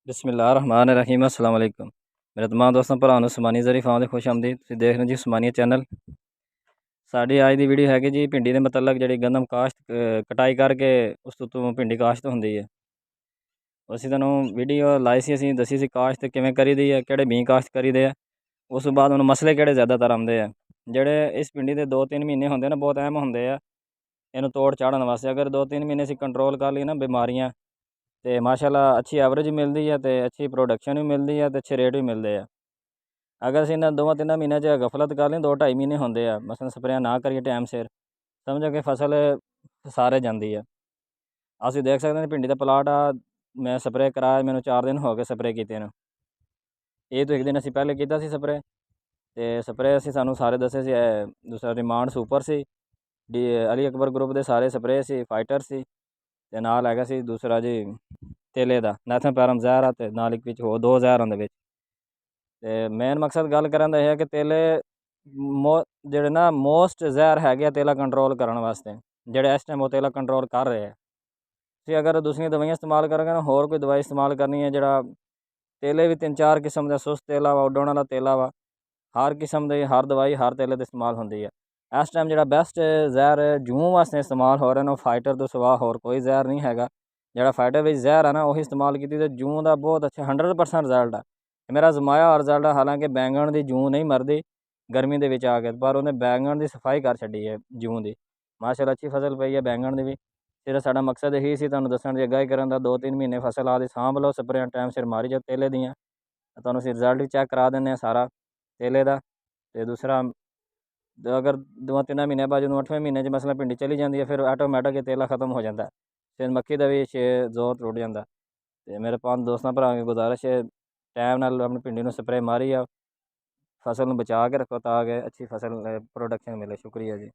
बिस्मिल्लाहिर्रहमानिर्रहीम अस्सलाम वालेकुम। मेरे तमाम दोस्तों ਭਰਾਵਾਂ ਨੂੰ ਉਸਮਾਨੀ ਜ਼ਰੀ ਫਾਰਮ ਦੇ ਖੁਸ਼ ਆਮਦੀਦ। ਤੁਸੀਂ ਦੇਖ ਰਹੇ ਜੀ ਉਸਮਾਨੀਆ ਚੈਨਲ। ਸਾਡੀ ਅੱਜ ਦੀ ਵੀਡੀਓ ਹੈਗੀ ਜੀ ਭਿੰਡੀ ਦੇ ਮਤਲਬ ਜਿਹੜੀ ਗੰਦਮ ਕਾਸ਼ਤ ਕਟਾਈ ਕਰਕੇ ਉਸ ਤੋਂ ਭਿੰਡੀ ਕਾਸ਼ਤ ਹੁੰਦੀ ਹੈ। ਅਸੀਂ ਤੁਹਾਨੂੰ ਵੀਡੀਓ ਲਾਈ ਸੀ, ਅਸੀਂ ਦੱਸੀ ਸੀ ਕਾਸ਼ਤ ਕਿਵੇਂ ਕਰੀਦੀ ਹੈ, ਕਿਹੜੇ ਬੀਂ ਕਾਸ਼ਤ ਕਰੀਦੇ ਆ। ਉਸ ਤੋਂ ਬਾਅਦ ਹੁਣ ਮਸਲੇ ਕਿਹੜੇ ਜ਼ਿਆਦਾਤਰ ਆਉਂਦੇ ਆ, ਜਿਹੜੇ ਇਸ ਭਿੰਡੀ ਦੇ 2-3 ਮਹੀਨੇ ਹੁੰਦੇ ਨੇ ਬਹੁਤ ਅਹਿਮ ਹੁੰਦੇ ਆ ਇਹਨੂੰ ਤੋੜ ਚਾੜਨ ਵਾਸਤੇ। ਅਗਰ 2-3 ਮਹੀਨੇ ਅਸੀਂ ਕੰਟਰੋਲ ਕਰ ਲਈ ਨਾ ਬਿਮਾਰੀਆਂ ਤੇ ਮਾਸ਼ਾਅੱਲਾ ਅੱਛੀ ਐਵਰੇਜ ਮਿਲਦੀ ਹੈ ਤੇ ਅੱਛੀ ਪ੍ਰੋਡਕਸ਼ਨ ਵੀ ਮਿਲਦੀ ਹੈ ਤੇ ਅੱਛੇ ਰੇਟ ਵੀ ਮਿਲਦੇ ਆ। ਅਗਰ ਅਸੀਂ ਇਹਨਾਂ 2-3 ਮਹੀਨਿਆਂ 'ਚ ਗਫਲਤ ਕਰ ਲਈ, 2-2.5 ਮਹੀਨੇ ਹੁੰਦੇ ਆ ਮਸਲਨ ਸਪਰੇਆਂ ਨਾ ਕਰੀਏ ਟਾਈਮ ਸਿਰ, ਸਮਝੋ ਕਿ ਫਸਲ ਸਾਰੇ ਜਾਂਦੀ ਹੈ। ਅਸੀਂ ਦੇਖ ਸਕਦੇ ਹਾਂ ਭਿੰਡੀ ਦਾ ਪਲਾਟ ਆ, ਮੈਂ ਸਪਰੇਅ ਕਰਾਇਆ, ਮੈਨੂੰ 4 ਦਿਨ ਹੋ ਗਏ ਸਪਰੇਅ ਕੀਤੇ ਨੂੰ। ਇਹ ਤੋਂ ਇੱਕ ਦਿਨ ਅਸੀਂ ਪਹਿਲੇ ਕੀਤਾ ਸੀ ਸਪਰੇਅ, ਤੇ ਸਪਰੇਅ ਅਸੀਂ ਸਾਨੂੰ ਸਾਰੇ ਦੱਸੇ ਸੀ। ਦੂਸਰਾ ਰਿਮਾਂਡ ਸੁਪਰ ਸੀ, ਅਲੀ ਅਕਬਰ ਗਰੁੱਪ ਦੇ ਸਾਰੇ ਸਪਰੇਅ ਸੀ, ਫਾਈਟਰ ਸੀ, ਤੇ ਨਾਲ ਹੈਗਾ ਸੀ ਦੂਸਰਾ ਜੀ ਤੇਲੇ ਦਾ ਨੈਥਨ ਪੈਰਮ ਜ਼ਹਿਰ ਆ, ਤੇ ਨਾਲ ਇੱਕ ਵਿੱਚ ਹੋਰ 2 ਜ਼ਹਿਰ ਹੁੰਦੇ ਵਿੱਚ। ਤੇ ਮੇਨ ਮਕਸਦ ਗੱਲ ਕਰਨ ਦਾ ਇਹ ਹੈ ਕਿ ਤੇਲੇ ਜਿਹੜੇ ਨਾ ਮੋਸਟ ਜ਼ਹਿਰ ਹੈਗੇ ਆ ਤੇਲਾ ਕੰਟਰੋਲ ਕਰਨ ਵਾਸਤੇ, ਜਿਹੜੇ ਇਸ ਟਾਈਮ ਉਹ ਤੇਲਾ ਕੰਟਰੋਲ ਕਰ ਰਹੇ ਆ। ਤੁਸੀਂ ਅਗਰ ਦੂਸਰੀਆਂ ਦਵਾਈਆਂ ਇਸਤੇਮਾਲ ਕਰੋਗੇ ਨਾ, ਹੋਰ ਕੋਈ ਦਵਾਈ ਇਸਤੇਮਾਲ ਕਰਨੀ ਹੈ, ਜਿਹੜਾ ਤੇਲੇ ਵੀ 3-4 ਕਿਸਮ ਦਾ, ਸੁਸਤ ਤੇਲਾ ਵਾ, ਉੱਡਣ ਵਾਲਾ ਤੇਲਾ ਵਾ, ਹਰ ਕਿਸਮ ਦੀ ਹਰ ਦਵਾਈ ਹਰ ਤੇਲੇ 'ਤੇ ਇਸਤੇਮਾਲ ਹੁੰਦੀ ਹੈ। ਇਸ ਟਾਈਮ ਜਿਹੜਾ ਬੈਸਟ ਜ਼ਹਿਰ ਜੂੰ ਵਾਸਤੇ ਇਸਤੇਮਾਲ ਹੋ ਰਿਹਾ ਨਾ, ਉਹ ਫਾਈਟਰ ਤੋਂ ਸਿਵਾ ਹੋਰ ਕੋਈ ਜ਼ਹਿਰ ਨਹੀਂ ਹੈਗਾ। ਜਿਹੜਾ ਫਾਈਟਰ ਵਿੱਚ ਜ਼ਹਿਰ ਹੈ ਨਾ ਉਹੀ ਇਸਤੇਮਾਲ ਕੀਤੀ ਤੇ ਜੂੰ ਦਾ ਬਹੁਤ ਅੱਛਾ 100% ਰਿਜ਼ਲਟ ਆ। ਮੇਰਾ ਜ਼ਮਾਇਆ ਹੋਇਆ ਰਿਜ਼ਲਟ ਆ। ਹਾਲਾਂਕਿ ਬੈਂਗਣ ਦੀ ਜੂੰ ਨਹੀਂ ਮਰਦੀ ਗਰਮੀ ਦੇ ਵਿੱਚ ਆ ਕੇ, ਪਰ ਉਹਨੇ ਬੈਂਗਣ ਦੀ ਸਫਾਈ ਕਰ ਛੱਡੀ ਹੈ ਜੂੰ ਦੀ। ਮਾਸ਼ਾਅੱਲਾ ਅੱਛੀ ਫਸਲ ਪਈ ਹੈ ਬੈਂਗਣ ਦੀ ਵੀ। ਸਿਰਫ ਸਾਡਾ ਮਕਸਦ ਇਹੀ ਸੀ ਤੁਹਾਨੂੰ ਦੱਸਣ ਦੀ, ਅਗਾਹੀ ਕਰਨ ਦਾ। 2-3 ਮਹੀਨੇ ਫਸਲ ਆਦੀ ਸਾਂਭ ਲਓ, ਸਪਰੇਆਂ ਟਾਈਮ ਸਿਰ ਮਾਰੀ ਜਾਓ ਤੇਲੇ ਦੀਆਂ। ਤੁਹਾਨੂੰ ਅਸੀਂ ਰਿਜ਼ਲਟ ਵੀ ਚੈੱਕ ਕਰਾ ਦਿੰਦੇ ਹਾਂ ਸਾਰਾ ਤੇਲੇ ਦਾ। ਅਤੇ ਦੂਸਰਾ ਅਗਰ 2-3 ਮਹੀਨਿਆਂ ਬਾਅਦ ਜਦੋਂ 8ਵੇਂ ਮਹੀਨੇ 'ਚ ਮਸਲਾ ਭਿੰਡੀ ਚਲੀ ਜਾਂਦੀ ਹੈ, ਫਿਰ ਆਟੋਮੈਟਿਕ ਇਹ ਤੇਲਾ ਖਤਮ ਹੋ ਜਾਂਦਾ, ਫਿਰ ਮੱਕੀ ਦਾ ਵੀ ਜ਼ੋਰ ਟੁੱਟ ਜਾਂਦਾ। ਅਤੇ ਮੇਰੇ 5 ਦੋਸਤਾਂ ਭਰਾਵਾਂ ਦੀ ਗੁਜ਼ਾਰਿਸ਼ ਹੈ, ਟਾਈਮ ਨਾਲ ਆਪਣੀ ਭਿੰਡੀ ਨੂੰ ਸਪਰੇਅ ਮਾਰੀ ਆ, ਫਸਲ ਨੂੰ ਬਚਾ ਕੇ ਰੱਖੋ ਤਾਂ ਕਿ ਅੱਛੀ ਫਸਲ ਪ੍ਰੋਡਕਸ਼ਨ ਮਿਲੇ। ਸ਼ੁਕਰੀਆ ਜੀ।